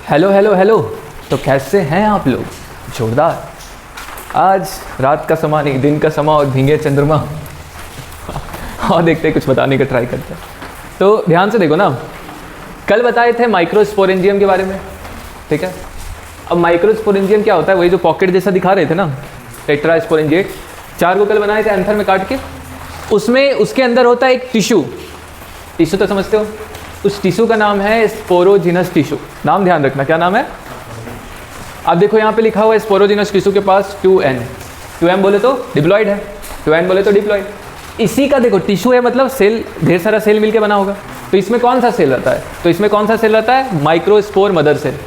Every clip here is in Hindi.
Hello hello hello. तो कैसे हैं आप लोग? जोरदार। आज रात का समा नहीं, दिन का समा और भीगे चंद्रमा। और देखते हैं, कुछ बताने का ट्राई करते हैं। तो ध्यान से देखो ना, कल बताए थे माइक्रोस्पोरेंजियम के बारे में, ठीक है। अब माइक्रोस्पोरेंजियम क्या होता है? वही जो पॉकेट जैसा दिखा रहे थे ना, टेट्रास्पोरेंजिएट, 4 को कल बनाए थे एंथर में काट के। उसमें उसके अंदर होता है एक टिश्यू तो समझते हो, उस टिश्यू का नाम है स्पोरोजिनस टिश्यू। नाम ध्यान रखना, क्या नाम है? अब देखो यहाँ पे लिखा हुआ है स्पोरोजिनस टिश्यू के पास 2N बोले तो डिप्लॉइड है, 2N बोले तो डिप्लॉइड। इसी का देखो टिश्यू है, मतलब सेल, ढेर सारा सेल मिलके बना होगा। तो इसमें कौन सा सेल रहता है? तो इसमें कौन सा सेल रहता है? माइक्रोस्पोर मदर सेल,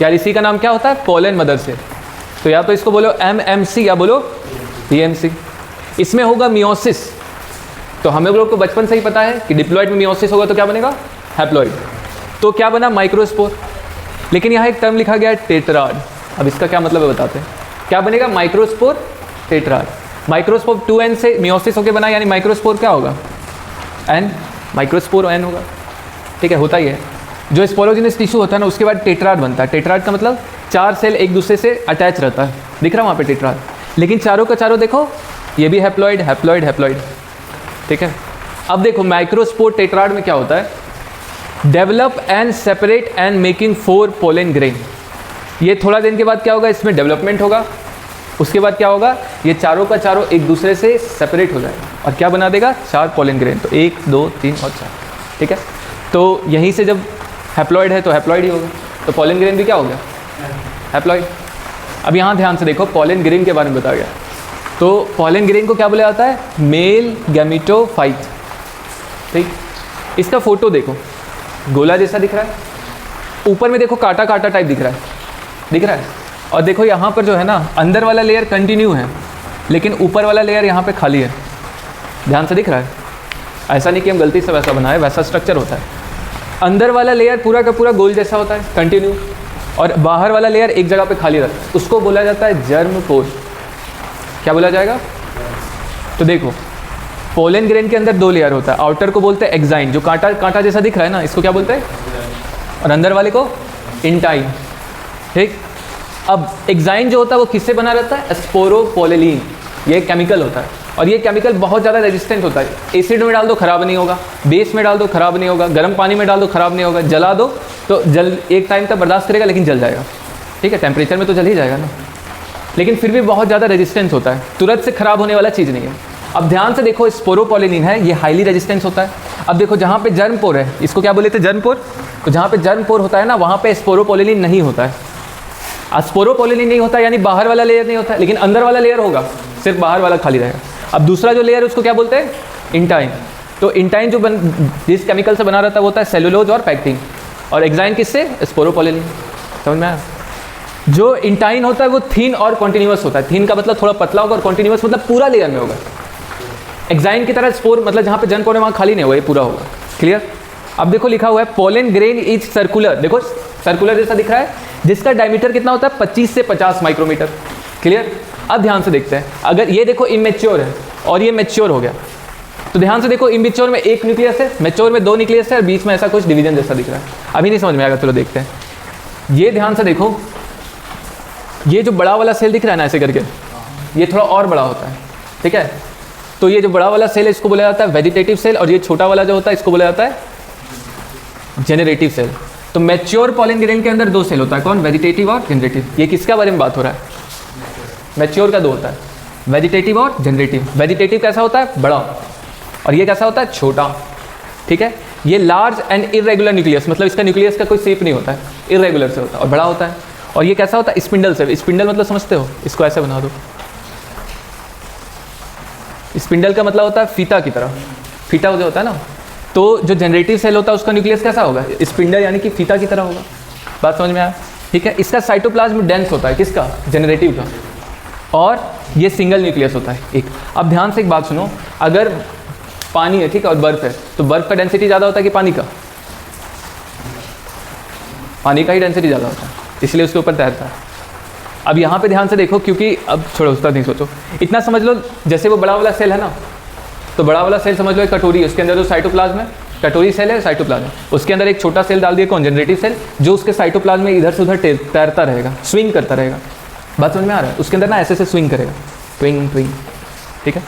यार इसी का नाम क्या होता है? Pollen mother cell. तो या तो इसको बोलो MMC या बोलो PMC। इसमें होगा मियोसिस। तो हम लोग को बचपन से ही पता है कि डिप्लॉइड में मियोसिस होगा तो क्या बनेगा? हैप्लॉइड। तो क्या बना? माइक्रोस्पोर। लेकिन यहाँ एक टर्म लिखा गया है टेट्राड। अब इसका क्या मतलब है बताते हैं। क्या बनेगा? Microspore tetrad. माइक्रोस्पोर 2N से मियोसिस होकर बना, यानी माइक्रोस्पोर क्या होगा? N, माइक्रोस्पोर N होगा, ठीक है। होता ही है, जो स्पोरोजिनस टिश्यू होता है ना, उसके बाद टेट्राड बनता है। टेट्राड का मतलब 4 सेल एक दूसरे से अटैच रहता है, दिख रहा है वहाँ पे टेट्राड। लेकिन चारों का चारों देखो, ये भी हैप्लॉइड हैप्लॉइड हैप्लॉइड, ठीक है। अब देखो माइक्रोस्पोर टेट्राड में क्या होता है? Develop and separate and making 4 pollen grain. ये थोड़ा दिन के बाद क्या होगा? इसमें डेवलपमेंट होगा। उसके बाद क्या होगा? ये चारों का चारों एक दूसरे से सेपरेट हो जाएगा और क्या बना देगा? 4 पोलन ग्रेन। तो 1 2 3 और 4, ठीक है। तो यहीं से जब हैप्लॉइड है तो हैप्लॉइड ही होगा, तो पोलन ग्रेन भी क्या हो गया? हैप्लॉइड। अब यहाँ ध्यान से देखो, पोलन ग्रेन के बारे में बताया गया। तो पोलन ग्रेन को क्या बोला जाता है? मेल गैमेटोफाइट, ठीक। इसका फोटो देखो, गोला जैसा दिख रहा है, ऊपर में देखो कांटा कांटा टाइप दिख रहा है। और देखो यहाँ पर जो है ना, अंदर वाला लेयर कंटिन्यू है, लेकिन ऊपर वाला लेयर यहाँ पे खाली है। ध्यान से दिख रहा है? ऐसा नहीं कि हम गलती से वैसा बनाए, वैसा स्ट्रक्चर होता है। अंदर वाला लेयर पूरा का पूरा गोल जैसा होता है, कंटिन्यू, और बाहर वाला लेयर एक जगह पे खाली रहता है। उसको बोला जाता है जर्म पोर। क्या बोला जाएगा? तो देखो, पोलन ग्रेन के अंदर 2 लेयर होता है। आउटर को बोलते हैं एक्साइन, जो कांटा कांटा जैसा दिख रहा है ना, इसको क्या बोलते हैं? और अंदर वाले को इंटाइन, ठीक। अब एक्साइन जो होता है वो किससे बना रहता है? स्पोरोपोलेलिन। ये केमिकल होता है, और ये केमिकल बहुत ज़्यादा रेजिस्टेंट होता है। एसिड में डाल दो खराब नहीं होगा, बेस में डाल दो खराब नहीं होगा, गर्म पानी में डाल दो खराब नहीं होगा, जला दो तो जल एक टाइम तक बर्दाश्त करेगा, लेकिन जल जाएगा, ठीक है। टेम्परेचर में तो जल ही जाएगा ना, लेकिन फिर भी बहुत ज़्यादा रेजिस्टेंस होता है, तुरंत से खराब होने वाला चीज़ नहीं है। अब ध्यान से देखो, स्पोरोपोलेनिन है, ये हाईली रेजिस्टेंस होता है। अब देखो जहाँ पे जर्म पोर है, इसको क्या बोले थे? जर्म पोर। तो जहाँ पे जर्म पोर होता है ना, वहाँ पे स्पोरोपोलेनिन नहीं होता है। स्पोरोपोलेनिन नहीं होता यानी बाहर वाला लेयर नहीं होता है, लेकिन अंदर वाला लेयर होगा, सिर्फ बाहर वाला खाली रहेगा। अब दूसरा जो लेयर है उसको क्या बोलते हैं? इंटाइन। तो इंटाइन जो जिस केमिकल से बना रहता है वो होता है सेलुलोज और पैक्टिन, और एक्साइन किससे? स्पोरोपोलेनिन। समझ में आया? जो इंटाइन होता है वो थीन और कॉन्टिन्यूअस होता है। थीन का मतलब थोड़ा पतला होगा, और कॉन्टिन्यूअस मतलब पूरा लेयर में होगा। एक्साइन की तरह स्पोर मतलब जहाँ पे जर्म पोर है वहाँ खाली नहीं होगा, ये पूरा होगा। क्लियर? अब देखो लिखा हुआ है पोलन ग्रेन इज सर्कुलर। देखो सर्कुलर जैसा दिख रहा है, जिसका डायमीटर कितना होता है? 25 से 50 माइक्रोमीटर। क्लियर? अब ध्यान से देखते हैं, अगर ये देखो इमेच्योर है और ये मैच्योर हो गया, तो ध्यान से देखो, इमेच्योर में 1 न्यूक्लियस है, मैच्योर में 2 न्यूक्लियस है, और बीच में ऐसा कुछ डिवीजन जैसा दिख रहा है। अभी नहीं समझ में आएगा, चलो देखते हैं। ये ध्यान से देखो, ये जो बड़ा वाला सेल दिख रहा है ना ऐसे करके, ये थोड़ा और बड़ा होता है, ठीक है। तो ये जो बड़ा वाला सेल है इसको बोला जाता है वेजिटेटिव सेल, और ये छोटा वाला जो होता है इसको बोला जाता है जेनरेटिव सेल। तो मैच्योर पोलन ग्रेन के अंदर 2 सेल होता है, कौन? वेजिटेटिव और जनरेटिव। ये किसका बारे में बात हो रहा है? मैच्योर का 2 होता है, वेजिटेटिव और जनरेटिव। वेजिटेटिव कैसा होता है? बड़ा, और ये कैसा होता है? छोटा, ठीक है। ये लार्ज एंड इरेगुलर न्यूक्लियस, मतलब इसका न्यूक्लियस का कोई शेप नहीं होता है, इरेगुलर से होता है और बड़ा होता है। और ये कैसा होता है? स्पिंडल से। स्पिंडल मतलब समझते हो? इसको ऐसे बना दो, स्पिंडल का मतलब होता है फीता की तरह, फीता जो होता है ना। तो जो जनरेटिव सेल होता है उसका न्यूक्लियस कैसा होगा? स्पिंडल यानी कि फीता की तरह होगा। बात समझ में आया? ठीक है। इसका साइटोप्लाज्म डेंस होता है, किसका? जनरेटिव का, और ये सिंगल न्यूक्लियस होता है एक। अब ध्यान से एक बात सुनो, अगर पानी है, ठीक है, और बर्फ है, तो बर्फ का डेंसिटी ज़्यादा होता है कि पानी का? पानी का ही डेंसिटी ज़्यादा होता है, इसलिए उसके ऊपर तैरता है। अब यहाँ पे ध्यान से देखो, क्योंकि अब छोड़ो उसका नहीं सोचो, इतना समझ लो, जैसे वो बड़ा वाला सेल है ना, तो बड़ा वाला सेल समझ लो एक कटोरी है, उसके अंदर जो साइटोप्लाज्म है कटोरी सेल है साइटोप्लाज्म, उसके अंदर एक छोटा सेल डाल दिया कौन, जनरेटिव सेल, जो उसके साइटोप्लाज्म में इधर से उधर तैरता रहेगा, स्विंग करता रहेगा। बात समझ में आ रहा है? उसके अंदर ना ऐसे स्विंग करेगा, ट्विंग ट्विंग, ठीक है।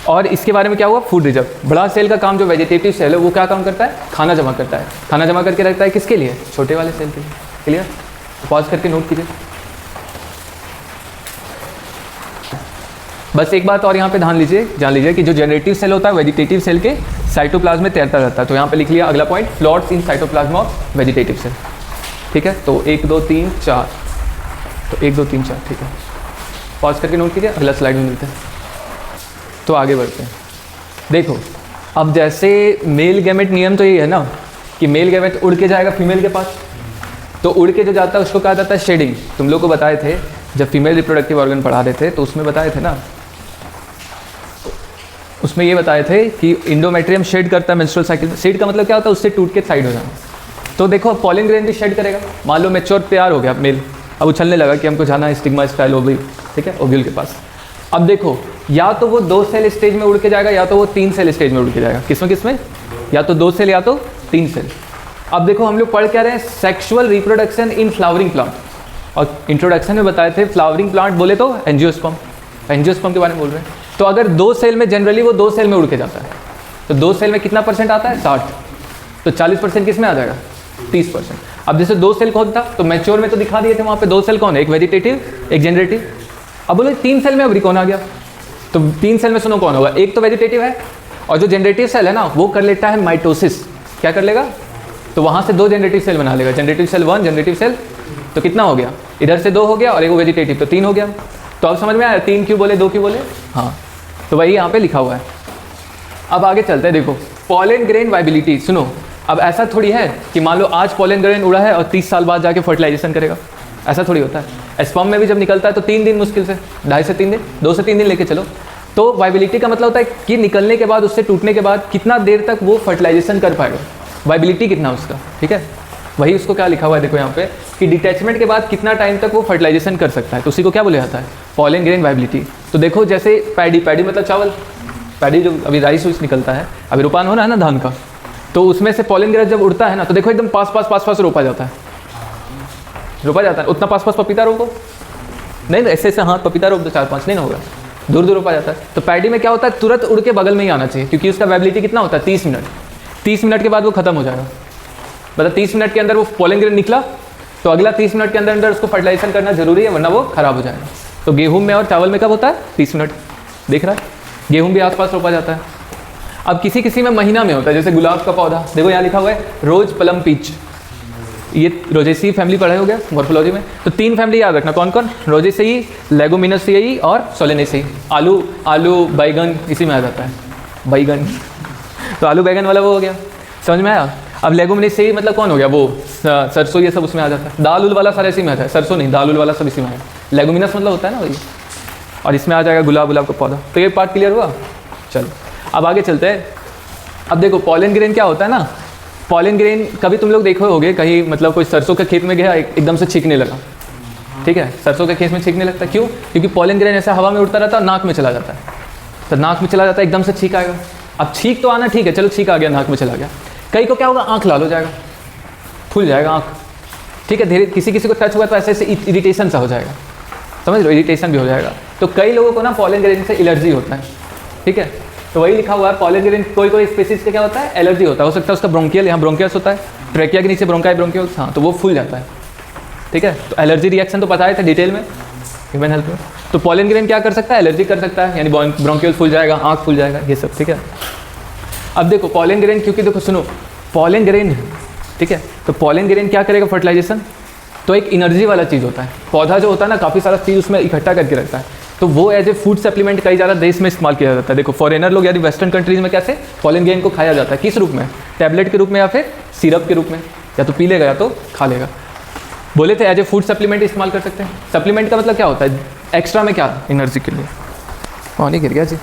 और इसके बारे में क्या हुआ, फूड रिजर्व। बड़ा सेल का काम जो वेजिटेटिव सेल है वो क्या काम करता है, खाना जमा करता है। खाना जमा करके रखता है किसके लिए, छोटे वाले सेल के लिए। क्लियर? पॉज करके नोट कीजिए। बस एक बात और यहाँ पे जान लीजिए कि जो जनरेटिव सेल होता है वेजिटेटिव सेल के साइटोप्लाज्म में तैरता रहता है। तो यहाँ पे लिख लिया अगला point, floats in cytoplasm of vegetative cell, ठीक है। तो 1 2 3 4, तो 1 2 3 4, ठीक है। पॉज करके नोट कीजिए, अगला स्लाइड में मिलते हैं। तो आगे बढ़ते हैं। देखो अब जैसे मेल गैमेट नियम तो ये है ना कि मेल गैमेट उड़ के जाएगा फीमेल के पास, तो उड़ के जो जाता है उसको कहा जाता है शेडिंग। तुम लोग को बताए थे जब फीमेल रिप्रोडक्टिव ऑर्गन पढ़ा रहे थे तो उसमें बताए थे ना, उसमें ये बताए थे कि इंडोमेट्रियम शेड करता है मेंस्ट्रुअल साइकिल। शेड का मतलब क्या होता है, उससे टूट के साइड हो जाना। तो देखो पॉलन ग्रेन भी शेड करेगा। मान लो मैच्योर तैयार हो गया मेल, अब उछलने लगा कि हमको जाना है स्टिग्मा स्टाइल ओवरी, ठीक है, ओव्यूल के पास। अब देखो या तो वो 2 सेल स्टेज में उड़ के जाएगा या तो वो 3 सेल स्टेज में उड़ के जाएगा। किसमें, या तो 2 सेल या तो 3 सेल। अब देखो हम लोग पढ़ क्या रहे हैं, sexual reproduction in flowering plant, और इंट्रोडक्शन में बताए थे फ्लावरिंग प्लांट बोले तो एंजियोस्पर्म के बारे में बोल रहे हैं। तो अगर 2 सेल में जनरली वो 2 सेल में उड़ के जाता है, तो 2 सेल में कितना परसेंट आता है, 60, तो 40% किस में आ जाएगा, 30%। अब जैसे 2 सेल कौन था, तो मैच्योर में तो दिखा दिए थे वहाँ पे 2 सेल कौन है, एक वेजिटेटिव एक जनरेटिव। अब बोले 3 सेल में अभी कौन आ गया, तो 3 सेल में सुनो कौन होगा, एक तो वेजिटेटिव है और जो जनरेटिव सेल है ना वो कर लेता है माइटोसिस। क्या कर लेगा, तो वहाँ से 2 जनरेटिव सेल बना लेगा, जनरेटिव सेल 1 जनरेटिव सेल, तो कितना हो गया, इधर से 2 हो गया और एक वेजिटेटिव, तो 3 हो गया। तो अब समझ में आया 3 क्यों बोले 2 क्यों बोले, हाँ तो वही यहाँ पे लिखा हुआ है। अब आगे चलते हैं। देखो पॉलन ग्रेन वाइबिलिटी, सुनो अब ऐसा थोड़ी है कि मान लो आज पॉलन ग्रेन उड़ा है और 30 साल बाद जाके फर्टिलाइजेशन करेगा, ऐसा थोड़ी होता है। स्पर्म में भी जब निकलता है तो 3 दिन मुश्किल से, 2.5 से 3 दिन, 2 से 3 दिन लेके चलो। तो वाइबिलिटी का मतलब होता है कि निकलने के बाद, उससे टूटने के बाद कितना देर तक वो फर्टिलाइजेशन कर पाएगा, वाइबिलिटी कितना उसका, ठीक है। वही उसको क्या लिखा हुआ है देखो यहाँ पे कि डिटैचमेंट के बाद कितना टाइम तक वो फर्टिलाइजेशन कर सकता है, तो उसी को क्या बोला जाता है, पॉलन ग्रेन वाइबिलिटी। तो देखो जैसे पैडी मतलब चावल, पैडी जो अभी राइस निकलता है, अभी रोपान हो रहा है ना धान का, तो उसमें से पॉलन ग्रेन जब उड़ता है ना तो देखो एकदम पास रोपा जाता है, उतना पास पपीता रोपो नहीं, ऐसे हाथ पपीता रोप दो 4-5 नहीं ना होगा, दूर रोपा जाता है। तो पैडी में क्या होता है, तुरंत उड़ के बगल में ही आना चाहिए, क्योंकि उसका वाइबिलिटी कितना होता है 30 मिनट, 30 मिनट के बाद वो खत्म हो जाएगा। मतलब 30 मिनट के अंदर वो पॉलन ग्रेन निकला तो अगला 30 मिनट के अंदर उसको फर्टिलाइजेशन करना जरूरी है, वरना वो खराब हो जाएगा। तो गेहूं में और चावल में कब होता है, 30 मिनट, देख रहा है, गेहूं भी आसपास रोपा जाता है। अब किसी में महीना में होता है, जैसे गुलाब का पौधा, देखो यहाँ लिखा हुआ है रोज प्लम पीच, ये रोजेसी फैमिली पढ़े हो गया मॉर्फोलॉजी में। तो 3 फैमिली याद रखना, कौन कौन, रोजेसी, लेगुमिनसेई और सोलेनेसी। आलू बैगन इसी में आ जाता है, बैगन तो आलू बैगन वाला वो हो गया, समझ में आया। अब लेगुमिनसेई मतलब कौन हो गया, वो सरसों, ये सब उसमें आ जाता है। दाल उल वाला सारा इसी में आता है, सरसों नहीं, दाल उल वाला सब इसी में है। लेगुमिनस मतलब होता है ना वही, और इसमें आ जाएगा गुलाब का पौधा। तो ये पार्ट क्लियर हुआ। चलो अब आगे चलते हैं। अब देखो पॉलन ग्रेन क्या होता है ना, पॉलन ग्रेन कभी तुम लोग देखो होगे कहीं, मतलब कोई सरसों के खेत में गया एकदम से छींकने लगा, ठीक है, सरसों के खेत में छींकने लगता है, क्यों, क्योंकि पॉलन ग्रेन ऐसा हवा में उड़ता रहता है, नाक में चला जाता है, तो नाक में चला जाता है, एकदम से छींक आएगा। अब छींक तो आना ठीक है, चलो छींक आ गया, नाक में चला गया। कई को क्या होगा, आँख लाल हो जाएगा, फूल जाएगा आँख, ठीक है, धीरे किसी को टच हुआ तो ऐसे इरिटेशन सा हो जाएगा, समझ लो, इरिटेशन भी हो जाएगा। तो कई लोगों को ना पॉलन ग्रेन से एलर्जी होता है, ठीक है। तो वही लिखा हुआ है पॉलन ग्रेन, कोई स्पीसीज का क्या होता है, एलर्जी होता है। हो सकता है उसका ब्रोंकियल, यहाँ ब्रोंकियल्स होता है, ट्रेकिया के नीचे ब्रोंकियल्स, हाँ, तो वो फूल जाता है, ठीक है। तो एलर्जी रिएक्शन तो बताए थे डिटेल में ह्यूमन हेल्थ में। तो पॉलन ग्रेन क्या कर सकता है, एलर्जी कर सकता है, यानी ब्रोंकियल फूल जाएगा, आँख फूल जाएगा, ये सब, ठीक है। अब देखो पॉलन ग्रेन, क्योंकि देखो सुनो, पॉलन ग्रेन, ठीक है, तो पॉलन ग्रेन क्या करेगा फर्टिलाइजेशन, तो एक एनर्जी वाला चीज़ होता है। पौधा जो होता है ना, काफ़ी सारा चीज़ उसमें इकट्ठा करके रखता है, तो वो एज ए फूड सप्लीमेंट कई ज़्यादा देश में इस्तेमाल किया जाता है। देखो फॉरेनर लोग यानी वेस्टर्न कंट्रीज में कैसे पॉलन ग्रेन को खाया जाता है, किस रूप में, टैबलेट के रूप में या फिर सिरप के रूप में, या तो पी लेगा या तो खा लेगा। बोले थे एज ए फूड सप्लीमेंट इस्तेमाल कर सकते हैं। सप्लीमेंट का मतलब क्या होता है, एक्स्ट्रा में क्या, एनर्जी के लिए। पानी गिर गया जी,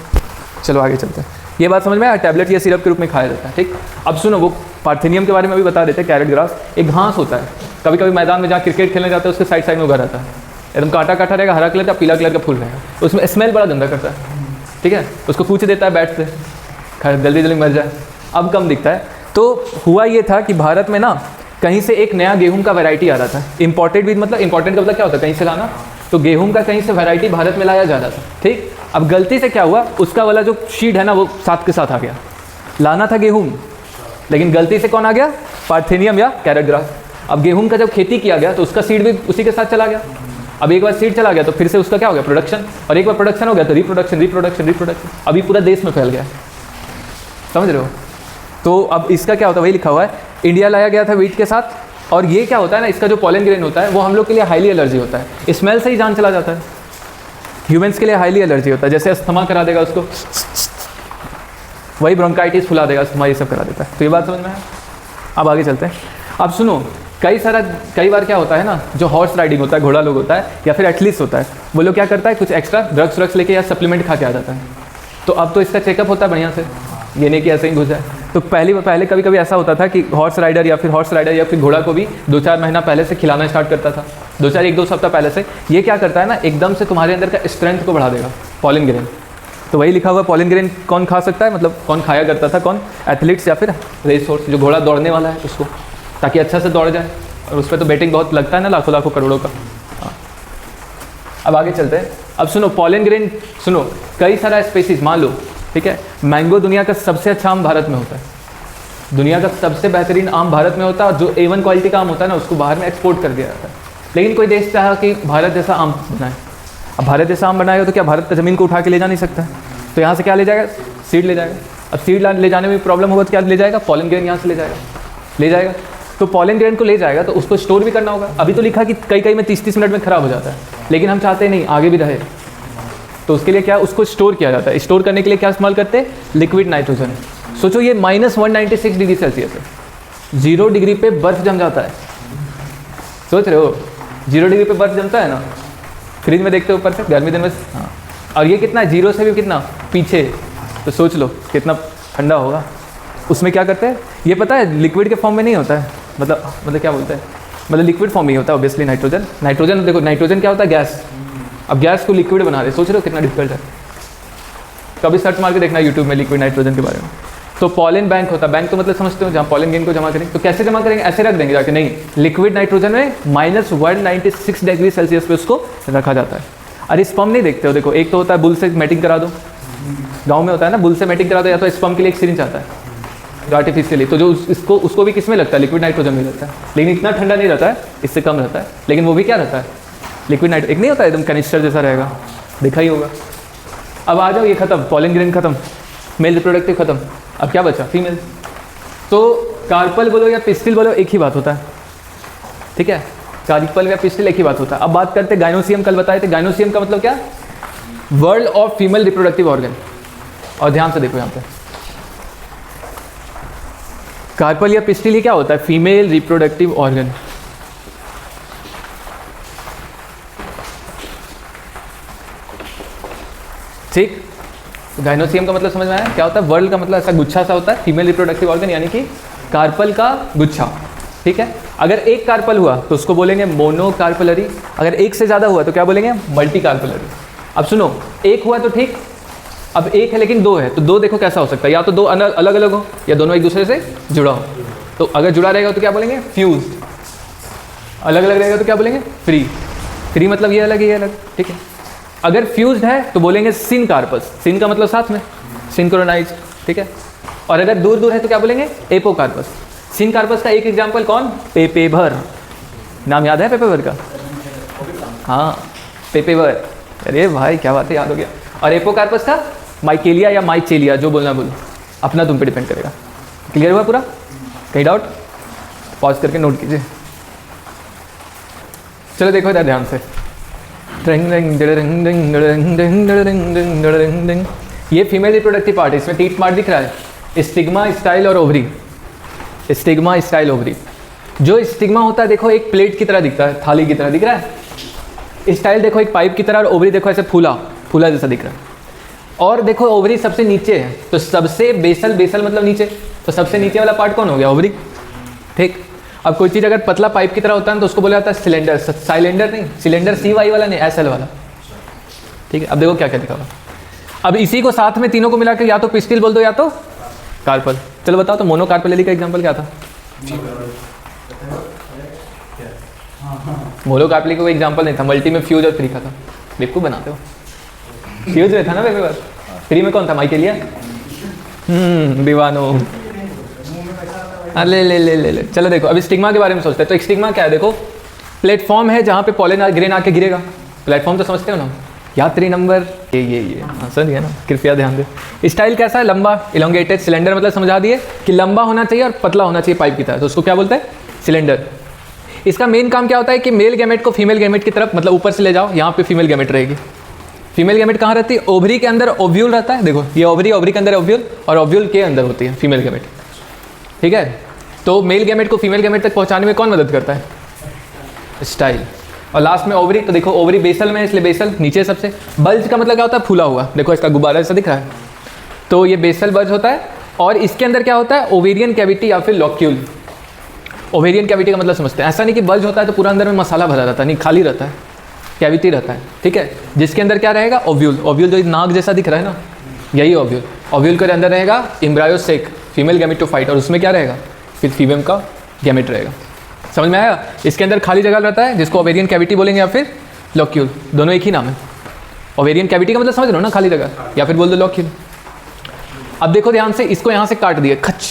चलो आगे चलते हैं। ये बात समझ में आया, टैबलेट या सिरप के रूप में खाया जाता है, ठीक। अब सुनो, वो पार्थेनियम के बारे में भी बता देते हैं, कैरेट ग्रास एक घास होता है, कभी कभी मैदान में जहाँ क्रिकेट खेलने जाते हैं उसके साइड में उगा रहता है, एकदम काटा रहेगा, हरा कलर का, पीला कलर का फूल रहेगा, उसमें स्मेल बड़ा गंदा करता है, ठीक है। उसको पूछ देता है बैट से, जल्दी मर जाए, अब कम दिखता है। तो हुआ ये था कि भारत में ना कहीं से एक नया गेहूं का वैरायटी आ रहा था, इम्पोर्टेड भी, मतलब इम्पोर्टेंट का मतलब क्या होता है, कहीं से लाना। तो गेहूं का कहीं से वैरायटी भारत में लाया जा रहा था, ठीक। अब गलती से क्या हुआ, उसका वाला जो शीड है ना वो साथ के साथ आ गया। लाना था गेहूं, लेकिन गलती से कौन आ गया, पार्थेनियम या कैरेट ग्रास। अब गेहूं का जब खेती किया गया तो उसका सीड भी उसी के साथ चला गया। अब एक बार सीड चला गया तो फिर से उसका क्या हो गया, प्रोडक्शन, और एक बार प्रोडक्शन हो गया तो रिप्रोडक्शन रिप्रोडक्शन रिप्रोडक्शन, अभी पूरा देश में फैल गया, समझ रहे हो। तो अब इसका क्या होता है, वही लिखा हुआ है, इंडिया लाया गया था वीट के साथ। और ये क्या होता है ना, इसका जो पॉलन ग्रेन होता है वो हम लोग के लिए हाईली एलर्जी होता है, स्मेल से ही जान चला जाता है। ह्यूमंस के लिए हाईली एलर्जी होता है, जैसे अस्थमा करा देगा उसको, वही ब्रोंकाइटिस फुला देगा, अस्थमा ये सब करा देता है। तो ये बात समझ में है। अब आगे चलते हैं। अब सुनो, कई बार क्या होता है ना, जो हॉर्स राइडिंग होता है, घोड़ा लोग होता है या फिर एथलीट्स होता है, वो लोग क्या करता है, कुछ एक्स्ट्रा ड्रग्स लेके या सप्लीमेंट खा के आ जाता है। तो अब तो इसका चेकअप होता है बढ़िया से, ये नहीं कि ऐसे ही घुस जाए। तो पहले कभी कभी ऐसा होता था कि हॉर्स राइडर या फिर घोड़ा को भी 2-4 महीना पहले से खिलाना स्टार्ट करता था, 1-2 सप्ताह पहले से। ये क्या करता है ना, एकदम से तुम्हारे अंदर का स्ट्रेंथ को बढ़ा देगा, पॉलन ग्रेन। तो वही लिखा हुआ, पॉलन ग्रेन कौन खा सकता है, मतलब कौन खाया करता था, कौन, एथलीट्स या फिर रेस हॉर्स, जो घोड़ा दौड़ने वाला है उसको, ताकि अच्छा से दौड़ जाए। और उस पर तो बेटिंग बहुत लगता है ना, लाखों करोड़ों का। हाँ, अब आगे चलते हैं। अब सुनो, पॉलन ग्रेन सुनो, कई सारा स्पेसीज, मान लो, ठीक है, मैंगो दुनिया का सबसे अच्छा आम भारत में होता है, दुनिया का सबसे बेहतरीन आम भारत में होता है, और जो A1 क्वालिटी का आम होता है ना, उसको बाहर में एक्सपोर्ट कर दिया जाता है। लेकिन कोई देश चाहा कि भारत जैसा आम बनाए। अब भारत जैसा आम बनाएगा तो क्या भारत का ज़मीन को उठा के ले जा नहीं सकता है, तो यहाँ से क्या ले जाएगा, सीड ले जाएगा। अब सीड ले जाने में प्रॉब्लम होगा तो क्या ले जाएगा, पॉलन ग्रेन यहाँ से ले जाएगा। तो पॉलन ग्रेन को ले जाएगा तो उसको स्टोर भी करना होगा। अभी तो लिखा कि कई में 30 मिनट में ख़राब हो जाता है, लेकिन हम चाहते नहीं आगे भी रहे, तो उसके लिए क्या, उसको स्टोर किया जाता है। स्टोर करने के लिए क्या इस्तेमाल करते हैं, लिक्विड नाइट्रोजन। सोचो ये -196 डिग्री सेल्सियस है, 0 डिग्री पे बर्फ जम जाता है, सोच रहे हो, 0 डिग्री पे बर्फ जमता है ना, फ्रिज में देखते हो ऊपर से गर्मी दिन में। हाँ, और ये कितना है, 0 से भी कितना पीछे, तो सोच लो कितना ठंडा होगा। उसमें क्या करते हैं, ये पता है, लिक्विड के फॉर्म में नहीं होता है, मतलब क्या बोलते हैं, मतलब लिक्विड फॉर्म में ही होता है ऑब्वियसली। नाइट्रोजन देखो, नाइट्रोजन क्या होता है, गैस। अब गैस को लिक्विड बना रहे, सोच रहे हो कितना डिफिकल्ट है। कभी सर्च मार के देखना यूट्यूब में लिक्विड नाइट्रोजन के बारे में। तो पॉलन बैंक होता है, बैंक तो मतलब समझते हो, जहाँ पॉलन ग्रेन को जमा करेंगे। तो कैसे जमा करेंगे, ऐसे रख देंगे जाके, नहीं, लिक्विड नाइट्रोजन में -196 डिग्री सेल्सियस पे उसको रखा जाता है। अरे स्पम नहीं देखते हो, देखो, एक तो होता है बुल से मैटिंग करा दो, गाँव में होता है ना, बुल से मैटिंग करा दो, या तो स्पम के लिए एक सिरिंज आता है जो आर्टिफिशियली, तो जो उसको भी किस में लगता है, लिक्विड नाइट्रोजन में लगता है। लेकिन इतना ठंडा नहीं रहता है, इससे कम रहता है, लेकिन वो भी क्या रहता है, लिक्विड नाइट्रोजन। एक नहीं होता एकदम कैनिस्टर जैसा रहेगा, देखा ही होगा। अब आ जाओ, ये खत्म, पॉलन ग्रेन खत्म, मेल रिप्रोडक्टिव खत्म, अब क्या बचा, फीमेल। तो कार्पल बोलो या पिस्टिल बोलो, एक ही बात होता है, ठीक है, कार्पल या पिस्टिल एक ही बात होता है। अब बात करते हैं गाइनोसियम, कल बताए थे, गाइनोसियम का मतलब क्या, world of female reproductive organ. और ध्यान से देखो यहाँ पे, कार्पल या पिस्टिल ये क्या होता है, फीमेल रिप्रोडक्टिव ऑर्गन। ठीक, गाइनोसियम का मतलब समझ में आया, क्या होता है, वर्ल्ड का मतलब ऐसा गुच्छा सा होता है, फीमेल रिप्रोडक्टिव ऑर्गन यानी कि कार्पल का गुच्छा, ठीक है। अगर एक कार्पल हुआ तो उसको बोलेंगे मोनोकार्पलरी, अगर एक से ज़्यादा हुआ तो क्या बोलेंगे, मल्टी कार्पलरी। अब सुनो, एक हुआ तो ठीक, अब एक है लेकिन 2 है, तो 2 देखो कैसा हो सकता है, या तो 2 अलग अलग हो या दोनों एक दूसरे से जुड़ा हो। तो अगर जुड़ा रहेगा तो क्या बोलेंगे, फ्यूज। अलग अलग रहेगा तो क्या बोलेंगे, फ्री मतलब ये अलग ये अलग, ठीक है। अगर फ्यूज्ड है तो बोलेंगे सिन कार्पस, सिन का मतलब साथ में, सिंक्रोनाइज, ठीक है। और अगर दूर दूर है तो क्या बोलेंगे, एपोकार्पस। सिन कार्पस का एक एग्जाम्पल कौन, पेपेवर, नाम याद है पेपेवर का, हाँ पेपेवर, अरे भाई क्या बात है, याद हो गया। और एपोकार्पस का माइकेलिया या माइचेलिया, जो बोलना बोलो, अपना तुम पे डिपेंड करेगा। क्लियर हुआ पूरा, कहीं डाउट, पॉज करके नोट कीजिए। चलो देखो इधर ध्यान से, ये फीमेल रिप्रोडक्टिव पार्ट है, इसमें टीथ पार्ट दिख रहा है, स्टिग्मा, स्टाइल और ओवरी, स्टिग्मा, स्टाइल, ओवरी। जो स्टिग्मा होता है देखो एक प्लेट की तरह दिखता है, थाली की तरह दिख रहा है, स्टाइल देखो एक पाइप की तरह, और ओवरी देखो ऐसे फूला जैसा दिख रहा है। और देखो ओवरी सबसे नीचे है, तो सबसे बेसल मतलब नीचे, तो सबसे नीचे वाला पार्ट कौन हो गया, ओवरी, ठीक। अब कोई चीज़ अगर पतला पाइप की तरह होता है तो उसको बोला जाता है सिलेंडर, साइलेंडर नहीं, सिलेंडर CY वाला नहीं, SL वाला, ठीक है। अब देखो क्या क्या दिखा हुआ। अब इसी को साथ में तीनों को मिला के या तो पिस्टिल बोल दो या तो कार्पल। चलो बताओ तो मोनोकार्पेलिली का एग्जाम्पल क्या था? मोनोकार्पेलिली का कोई एग्जाम्पल नहीं था, मल्टी में फ्यूज और फ्री का था। बेवकूफ़ बनाते हो। फ्यूज में था ना पेपर, फ्री में कौन था? माइकेलिया। दीवानो। ले ले ले ले ले। चलो देखो अभी स्टिग्मा के बारे में सोचते हैं। तो स्टिग्मा क्या है? देखो प्लेटफॉर्म है जहाँ पे पॉलन ग्रेन आके गिरेगा। प्लेटफॉर्म तो समझते हो ना? यात्री नंबर ये हाँ समझ गया ना, कृपया ध्यान दे। स्टाइल कैसा है? लंबा, इलोंगेटेड, सिलेंडर मतलब समझा दिए कि लंबा होना चाहिए और पतला होना चाहिए पाइप की तरह, तो उसको क्या बोलते हैं? सिलेंडर। इसका मेन काम क्या होता है कि मेल गैमेट को फीमेल गैमेट की तरफ, मतलब ऊपर से ले जाओ, यहाँ पे फीमेल गैमेट रहेगी। फीमेल गैमेट कहाँ रहती है? ओवरी के अंदर ओव्यूल रहता है। देखो ये ओवरी, ओवरी के अंदर ओव्यूल, और ओव्यूल के अंदर होती है फीमेल गैमेट। ठीक है, तो मेल गैमेट को फीमेल गैमेट तक पहुँचाने में कौन मदद करता है? स्टाइल। और लास्ट में ओवरी, तो देखो ओवरी बेसल में, इसलिए बेसल नीचे सबसे। बल्ज का मतलब क्या होता है? फूला हुआ। देखो इसका गुब्बारा ऐसा दिख रहा है, तो ये बेसल बल्ज होता है। और इसके अंदर क्या होता है? ओवेरियन कैविटी या फिर लॉक्यूल। ओवेरियन कैविटी का मतलब समझते हैं, ऐसा नहीं कि बल्ज होता है तो पूरा अंदर में मसाला भरा रहता है, नहीं, खाली रहता है, कैविटी रहता है। ठीक है, जिसके अंदर क्या रहेगा? ओव्यूल। ओव्यूल जो नाग जैसा दिख रहा है ना, यही ओव्यूल। ओव्यूल के अंदर रहेगा एम्ब्रायोसेक, फीमेल गैमेटोफाइट, और उसमें क्या रहेगा? फिर फीमेल का गैमेट रहेगा। समझ में आया? इसके अंदर खाली जगह रहता है जिसको ओवेरियन कैविटी बोलेंगे या फिर लॉक्यूल, दोनों एक ही नाम है। ओवेरियन कैविटी का मतलब समझ लो ना, खाली जगह, या फिर बोल दो लॉक्यूल। अब देखो ध्यान से, इसको यहाँ से काट दिए खच,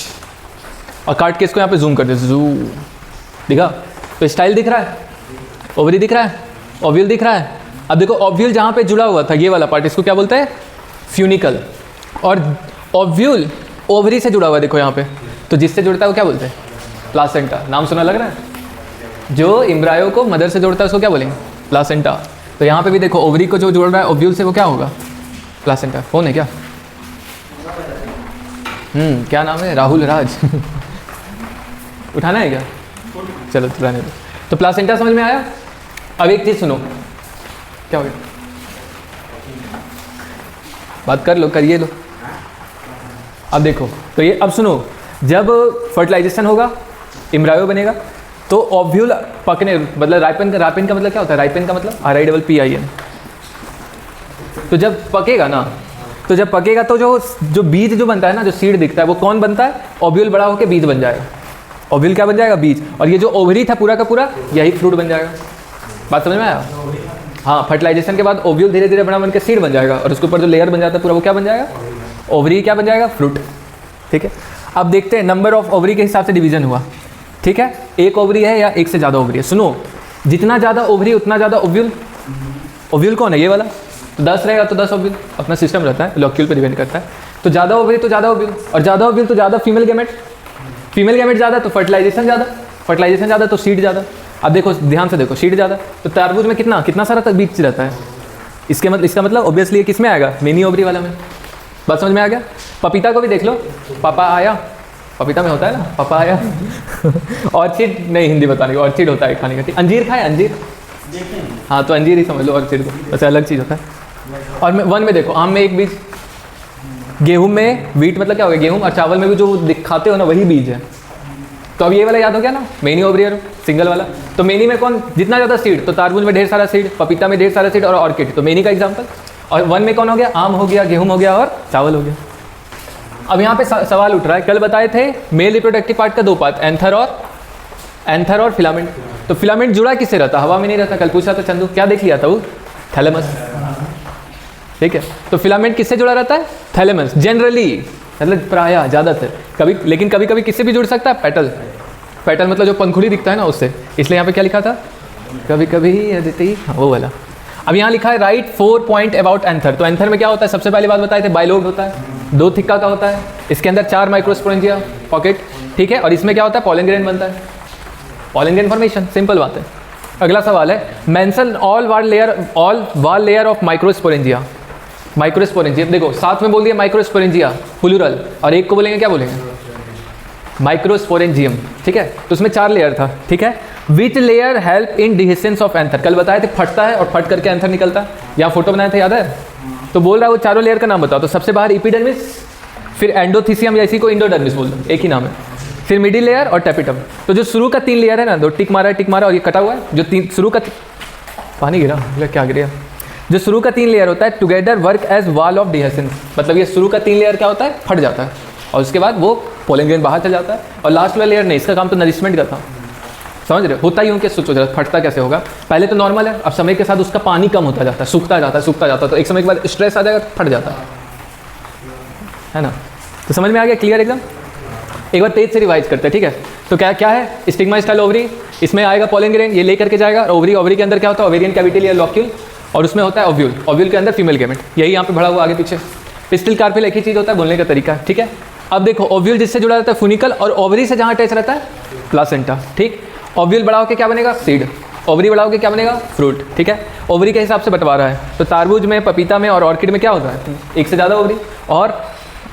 और काट के इसको यहाँ पे जूम कर दे, जू, दिखा? तो स्टाइल दिख रहा है, ओवरी दिख रहा है, ओव्यूल दिख रहा है। अब देखो ओव्यूल जहाँ पे जुड़ा हुआ था, ये वाला पार्ट, इसको क्या बोलते हैं? फ्यूनिकल। और ओव्यूल ओवरी से जुड़ा हुआ है, देखो यहाँ पे, तो जिससे जुड़ता है वो क्या बोलते हैं? प्लासेंटा। नाम सुना लग रहा है? जो एम्ब्रायो को मदर से जोड़ता है उसको क्या बोलेंगे? प्लासेंटा। तो यहाँ पे भी देखो ओवरी को जो जोड़ रहा है ओव्यूल से, वो क्या होगा? प्लासेंटा। कौन है क्या? क्या नाम है? राहुल राज। उठाना है क्या? चलो तो रहने दो। तो प्लासेंटा समझ में आया? अब एक चीज़ सुनो, क्या हो गया? बात कर लो, करिए लो। अब देखो, तो ये अब सुनो, जब फर्टिलाइजेशन होगा, एम्ब्रायो बनेगा, तो ओव्यूल पकने, मतलब राइपन का मतलब क्या होता है? राइपन का मतलब RIPPIN। तो जब पकेगा ना, तो जब पकेगा तो जो बीज जो बनता है ना, जो सीड दिखता है, वो कौन बनता है? ओव्यूल बड़ा होकर बीज बन जाएगा। ओव्यूल क्या बन जाएगा? बीज। और ये जो ओवरी था पूरा का पूरा, यही फ्रूट बन जाएगा। बात समझ में आया? हाँ, फर्टिलाइजेशन के बाद ओव्यूल धीरे धीरे बड़ा बनकर सीड बन जाएगा, और उसके ऊपर जो लेयर बन जाता है पूरा, वो क्या बन जाएगा? ओवरी क्या बन जाएगा? फ्रूट। ठीक है, अब देखते हैं नंबर ऑफ ओवरी के हिसाब से डिवीजन हुआ। ठीक है, एक ओवरी है या एक से ज़्यादा ओवरी है? सुनो, जितना ज़्यादा ओवरी उतना ज़्यादा ओव्यूल। ओव्यूल कौन है? ये वाला। तो 10 रहेगा तो 10 ओव्यूल, अपना सिस्टम रहता है, लॉक्यूल पर डिपेंड करता है। तो ज़्यादा ओवरी तो ज़्यादा ओव्यूल, और ज़्यादा ओव्यूल तो ज़्यादा फीमेल गैमेट। फीमेल गैमेट ज़्यादा तो फर्टिलाइजेशन ज़्यादा, फर्टिलाइजेशन ज़्यादा तो सीड ज़्यादा। अब देखो ध्यान से देखो, सीड ज़्यादा तो तरबूज में कितना सारा तक बीज रहता है। इसका मतलब ऑब्वियसली किस में आएगा? मिनी ओवरी वाला में। बात समझ में आ गया? पपीता को भी देख लो, पापा आया, पपीता में होता है ना, पापा आया। ऑर्चिड नहीं, हिंदी बताने की, ऑर्चिड होता है खाने का। अंजीर खाए? अंजीर, हाँ, तो अंजीर ही समझ लो ऑर्चिड को, वैसे अलग चीज़ होता है। और वन में देखो, आम में एक बीज, गेहूं में वीट मतलब क्या हो गया? गेहूं। और चावल में भी जो दिखाते हो ना, वही बीज है। तो अब ये वाला याद हो गया ना, मेनी ओवरियर सिंगल वाला। तो मेनी में कौन? जितना ज़्यादा सीड, तो तारबूज में ढेर सारा सीड, पपीता में ढेर सारा सीड, और ऑर्किड, तो मेनी का एग्जाम्पल। और वन में कौन हो गया? आम हो गया, गेहूं हो गया, और चावल हो गया। अब यहाँ पे सवाल उठ रहा है, कल बताए थे मेल रिप्रोडक्टिव पार्ट का 2 पार्ट, एंथर और फिलामेंट। तो फिलामेंट जुड़ा किससे रहता? हवा में नहीं रहता। कल पूछा था चंदू, क्या देख लिया था वो? थैलेमस। ठीक है, तो फिलामेंट किससे जुड़ा रहता है? थैलेमस। जनरली, मतलब प्रायः, ज़्यादातर, कभी, लेकिन कभी कभी किससे भी जुड़ सकता है? पेटल। पेटल मतलब जो पंखुड़ी दिखता है ना, उससे। इसलिए यहाँ पे क्या लिखा था? कभी कभी अदिति, हाँ वो वाला। अब यहाँ लिखा है राइट 4 पॉइंट अबाउट एंथर। तो एंथर में क्या होता है? सबसे पहली बात बताए थे, बाइलोड होता है, 2 थिक्का का होता है, इसके अंदर 4 माइक्रोस्पोरेंजिया पॉकेट। ठीक है, और इसमें क्या होता है? पॉलन ग्रेन बनता है, पॉलन ग्रेन फॉर्मेशन, सिंपल बात है। अगला सवाल है, मेंशन ऑल वाल लेयर ऑफ माइक्रोस्पोरेंजिया। माइक्रोस्पोरेंजिया देखो, साथ में बोल दिया माइक्रोस्पोरेंजिया प्लूरल, और एक को बोलेंगे क्या बोलेंगे? माइक्रोस्पोरेंजियम। ठीक है, तो उसमें 4 लेयर था। ठीक है, which layer help in dehiscence of anther? कल बताए थे फटता है और फट करके एंथर निकलता है, यहाँ फोटो बनाए थे, याद है? तो बोल रहा है वो चारों लेयर का नाम बताओ। तो सबसे बाहर इपिडर्मिस, फिर एंडोथीसियम, या इसी को इंडोडर्मिस बोल दो, एक ही नाम है, फिर मिडिल लेयर और टेपिटम। तो जो शुरू का 3 लेयर है ना, 2 टिक मारा और ये कटा हुआ है, जो 3 शुरू का पानी गिरा, क्या गिरा? जो शुरू का 3 लेयर होता है, together work as wall of dehiscence. मतलब ये शुरू का 3 लेयर क्या होता है? फट जाता है, और उसके बाद वो पोलन ग्रेन बाहर चल जाता है, और लास्ट वाला लेयर नहीं, इसका काम तो नरिशमेंट का था। समझ रहे हो? होता ही उनके सोचो जरा, फटता कैसे होगा? पहले तो नॉर्मल है, अब समय के साथ उसका पानी कम होता जाता है, सूखता जाता है, सूखता जाता है, तो एक समय के बाद स्ट्रेस आ जाएगा, फट जाता है ना? तो समझ में आ गया? क्लियर एकदम? एक बार तेज से रिवाइज करते हैं, ठीक है? तो क्या क्या है? स्टिग्मा स्टाइल ओवरी, इसमें आएगा पोलन ग्रेन, ये लेकर के जाएगा ओवरी, ओवरी के अंदर क्या होता है? ओवेरियन कैविटी या लॉक्यूल, और उसमें होता है ओव्यूल, ओव्यूल के अंदर फीमेल गैमेट, यही यहाँ पे बढ़ा हुआ आगे पीछे। पिस्टिल कार्पेल एक ही चीज़ होता है, बोलने का तरीका, ठीक है? अब देखो ओव्यूल जिससे जुड़ा रहता है फ्यूनिकल, और ओवरी से जहाँ अटैच रहता है प्लासेंटा, ठीक? ओव्यूल बड़ा होकर क्या बनेगा? सीड, ओवरी बड़ा होकर क्या बनेगा? फ्रूट, ठीक है? ओवरी के हिसाब से बंटवारा है, तो तारबूज में, पपीता में और ऑर्किड में क्या होता है? एक से ज़्यादा ओवरी, और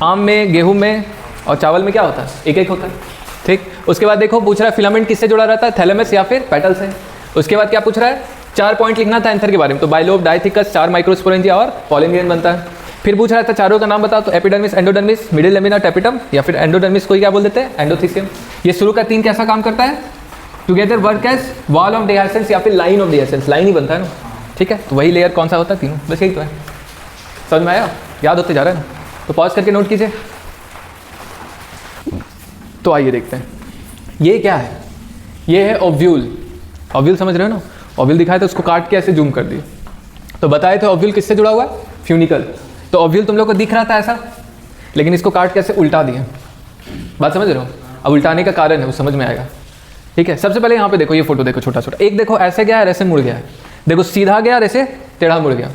आम में, गेहूँ में और चावल में क्या होता है? एक एक होता है, ठीक? उसके बाद देखो पूछ रहा है फिलामेंट किससे जुड़ा रहता है? थैलेमस या फिर पेटल से। उसके बाद क्या पूछ रहा है? 4 पॉइंट लिखना था एंथर के बारे में, तो बाइलोब, डाइथिकस, 4 माइक्रोस्पोरेंजिया और पोलन ग्रेन बनता है। फिर पूछ रहा था चारों का नाम बताओ, तो epidermis, endodermis, middle lamina, tapetum, या फिर एंडोडर्मिस को क्या बोल देते हैं? एंडोथीसियम। ये शुरू का 3 कैसा काम करता है? Together work as wall of dehiscence या फिर लाइन ऑफ डिहाइसेंस, लाइन ही बनता है ना, ठीक है? तो वही लेयर कौन सा होता है? तीनों, बस यही तो है। समझ में आया? याद होते जा रहा है ना? तो पॉज करके नोट कीजिए। तो आइए देखते हैं ये क्या है। ये है ओव्यूल, ओव्यूल समझ रहे हो ना? ओव्यूल दिखाया था, उसको काट के ऐसे जूम कर दिए, तो बताए थे ओव्यूल किससे जुड़ा हुआ है? फ्यूनिकल। तो ओव्यूल तुम लोग को दिख रहा था ऐसा, लेकिन इसको काट के ऐसे उल्टा दिए। बात समझ रहे हो? अब उल्टाने का कारण है वो समझ में आएगा, ठीक है? सबसे पहले यहाँ पे देखो, ये फोटो देखो, छोटा छोटा, एक देखो ऐसे गया है, ऐसे मुड़ गया है, देखो सीधा गया और ऐसे टेढ़ा मुड़ गया,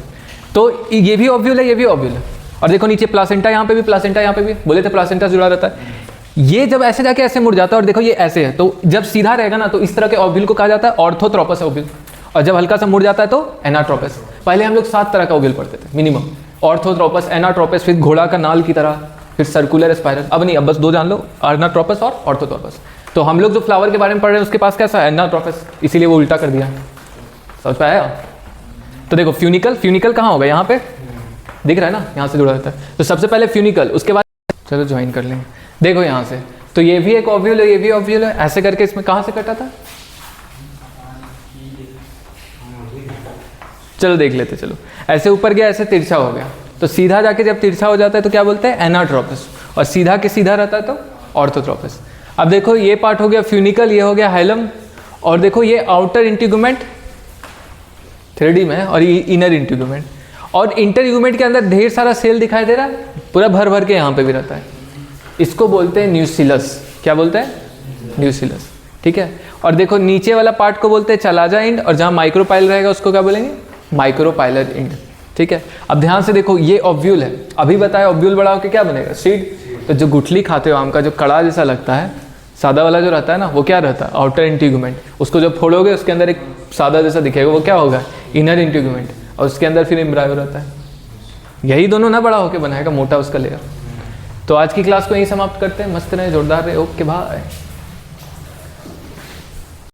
तो ये भी ओव्यूल है, ये भी ओव्यूल है। और देखो नीचे प्लासेंटा, यहाँ पे भी प्लासेंटा, यहाँ पे भी, बोले थे प्लासेंटा से जुड़ा रहता है। ये जब ऐसे जाके ऐसे मुड़ जाता है, और देखो ये ऐसे है, तो जब सीधा रहेगा ना, तो इस तरह के ओव्यूल को कहा जाता है ऑर्थोट्रोपस ओव्यूल, और जब हल्का सा मुड़ जाता है तो एनाट्रोपस। पहले हम लोग 7 तरह का ओव्यूल पढ़ते थे मिनिमम, ऑर्थोट्रोपस, एनाट्रोपस, फिर घोड़ा का नाल की तरह, फिर सर्कुलर स्पाइरल। अब नहीं, अब बस 2 जान लो, एनाट्रोपस और ऑर्थोट्रोपस। तो हम लोग जो फ्लावर के बारे में पढ़ रहे हैं उसके पास कैसा है? एनाट्रोपस, इसीलिए वो उल्टा कर दिया। समझ पे आया? तो देखो फ्यूनिकल, फ्यूनिकल कहाँ होगा? यहाँ पे दिख रहा है ना, यहाँ से जुड़ा रहता है। तो सबसे पहले फ्यूनिकल, उसके बाद चलो ज्वाइन कर लेंगे। देखो यहाँ से, तो ये भी एक ओव्यूल है, ये भी ओव्यूल है, ऐसे करके इसमें कहाँ से कटा था? चलो देख लेते, चलो ऐसे ऊपर गया, ऐसे तिरछा हो गया, तो सीधा जाके जब तिरछा हो जाता है तो क्या बोलते हैं? एनाट्रोपस, और सीधा के सीधा रहता है तो ऑर्थोट्रोपस। अब देखो ये पार्ट हो गया फ्यूनिकल, ये हो गया हाइलम, और देखो ये आउटर इंटीगुमेंट 3D में है, और ये इनर इंटीगुमेंट, और इंटरग्यूमेंट के अंदर ढेर सारा सेल दिखाई दे रहा है, पूरा भर भर के यहाँ पे भी रहता है। इसको बोलते हैं न्यूसिलस। क्या बोलते हैं? न्यूसिलस, ठीक है? और देखो नीचे वाला पार्ट को बोलते हैं चलाजा इंड, और जहाँ माइक्रोपाइल रहेगा उसको क्या बोलेंगे? माइक्रोपाइलर इंड, ठीक है? अब ध्यान से देखो, ये ओव्यूल है, अभी बताया ओव्यूल बड़ा होकर क्या बनेगा? सीड। तो जो गुठली खाते हो आम का, जो कड़ा जैसा लगता है, सादा वाला जो रहता है ना, वो क्या रहता है? आउटर इंटीगुमेंट। उसको जब फोड़ोगे उसके अंदर एक सादा जैसा दिखेगा, वो क्या होगा? इनर इंटीगुमेंट, और उसके अंदर फिर एम्ब्रायो रहता है। यही दोनों ना बड़ा होकर बनाएगा मोटा उसका लेयर। तो आज की क्लास को यहीं समाप्त करते हैं। मस्त रहे, जोरदार रहे। Okay bye.